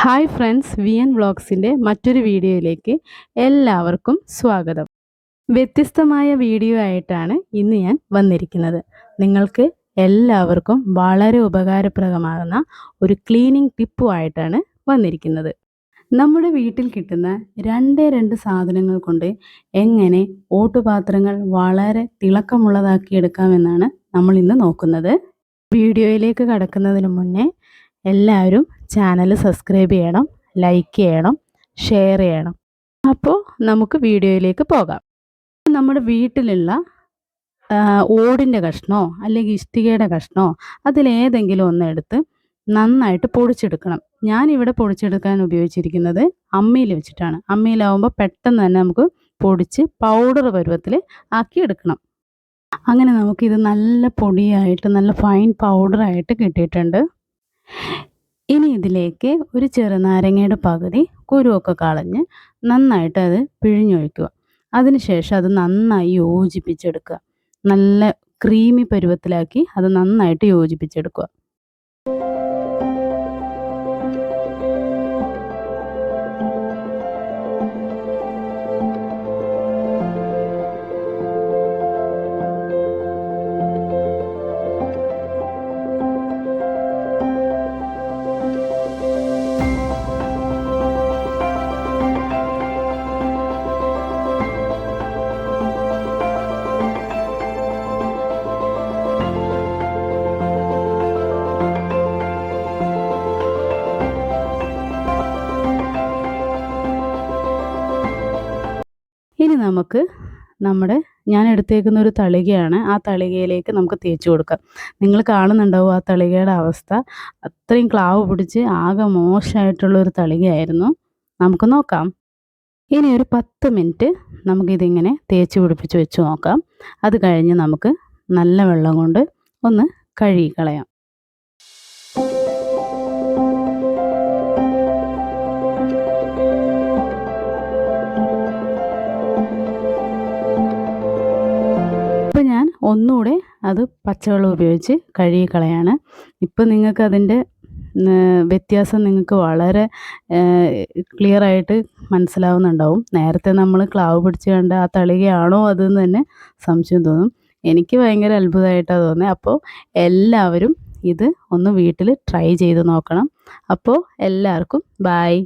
Hi friends, V N വ്ളോഗ്സിൻ്റെ മറ്റൊരു വീഡിയോയിലേക്ക് എല്ലാവർക്കും സ്വാഗതം. വ്യത്യസ്തമായ വീഡിയോ ആയിട്ടാണ് ഇന്ന് ഞാൻ വന്നിരിക്കുന്നത്. നിങ്ങൾക്ക് എല്ലാവർക്കും വളരെ ഉപകാരപ്രദമാകുന്ന ഒരു ക്ലീനിങ് ടിപ്പുമായിട്ടാണ് വന്നിരിക്കുന്നത്. നമ്മുടെ വീട്ടിൽ കിട്ടുന്ന രണ്ട് സാധനങ്ങൾ കൊണ്ട് എങ്ങനെ ഓട്ടുപാത്രങ്ങൾ വളരെ തിളക്കമുള്ളതാക്കി എടുക്കാമെന്നാണ് നമ്മൾ ഇന്ന് നോക്കുന്നത്. വീഡിയോയിലേക്ക് കടക്കുന്നതിന് മുന്നേ എല്ലാവരും ചാനൽ സബ്സ്ക്രൈബ് ചെയ്യണം, ലൈക്ക് ചെയ്യണം, ഷെയർ ചെയ്യണം. അപ്പോൾ നമുക്ക് വീഡിയോയിലേക്ക് പോകാം. നമ്മുടെ വീട്ടിലുള്ള ഓടിൻ്റെ കഷ്ണമോ അല്ലെങ്കിൽ ഇഷ്ടികയുടെ കഷ്ണമോ അതിലേതെങ്കിലും ഒന്നെടുത്ത് നന്നായിട്ട് പൊടിച്ചെടുക്കണം. ഞാനിവിടെ പൊടിച്ചെടുക്കാൻ ഉപയോഗിച്ചിരിക്കുന്നത് അമ്മിയിൽ വെച്ചിട്ടാണ്. അമ്മിയിലാവുമ്പോൾ പെട്ടെന്ന് തന്നെ നമുക്ക് പൊടിച്ച് പൗഡർ പരുവത്തിൽ ആക്കിയെടുക്കണം. അങ്ങനെ നമുക്കിത് നല്ല പൊടിയായിട്ട് നല്ല ഫൈൻ പൗഡറായിട്ട് കിട്ടിയിട്ടുണ്ട്. ഇനി ഇതിലേക്ക് ഒരു ചെറുനാരങ്ങയുടെ പകുതി കുരുവൊക്കെ കളഞ്ഞ് നന്നായിട്ട് അത് പിഴിഞ്ഞൊഴിക്കുക. അതിനുശേഷം അത് നന്നായി യോജിപ്പിച്ചെടുക്കുക. നല്ല ക്രീമി പരുവത്തിലാക്കി അത് നന്നായിട്ട് യോജിപ്പിച്ചെടുക്കുക. ഇനി നമുക്ക് ഞാൻ എടുത്തേക്കുന്ന ഒരു തളികയാണ്. ആ തളികയിലേക്ക് നമുക്ക് തേച്ച് കൊടുക്കാം. നിങ്ങൾ കാണുന്നുണ്ടാവും ആ തളികയുടെ അവസ്ഥ. അത്രയും ക്ലാവ് പിടിച്ച് ആകെ മോശമായിട്ടുള്ളൊരു തളികയായിരുന്നു. നമുക്ക് നോക്കാം. ഇനി ഒരു 10 മിനിറ്റ് നമുക്കിതിങ്ങനെ തേച്ച് പിടിപ്പിച്ച് വെച്ച് നോക്കാം. അത് കഴിഞ്ഞ് നമുക്ക് നല്ല വെള്ളം കൊണ്ട് ഒന്ന് കഴുകി കളയാം. ഞാൻ ഒന്നുകൂടെ അത് പച്ചവെള്ളം ഉപയോഗിച്ച് കഴുകി കളയാണ്. ഇപ്പം നിങ്ങൾക്ക് അതിൻ്റെ വ്യത്യാസം നിങ്ങൾക്ക് വളരെ ക്ലിയറായിട്ട് മനസ്സിലാവുന്നുണ്ടാവും. നേരത്തെ നമ്മൾ ക്ലാവ് പിടിച്ച് കണ്ട ആ തളികയാണോ അതെന്ന് തന്നെ സംശയം തോന്നും. എനിക്ക് ഭയങ്കര അത്ഭുതമായിട്ടാണ് തോന്നുന്നത്. അപ്പോൾ എല്ലാവരും ഇത് ഒന്ന് വീട്ടിൽ ട്രൈ ചെയ്ത് നോക്കണം. അപ്പോൾ എല്ലാവർക്കും ബായ്.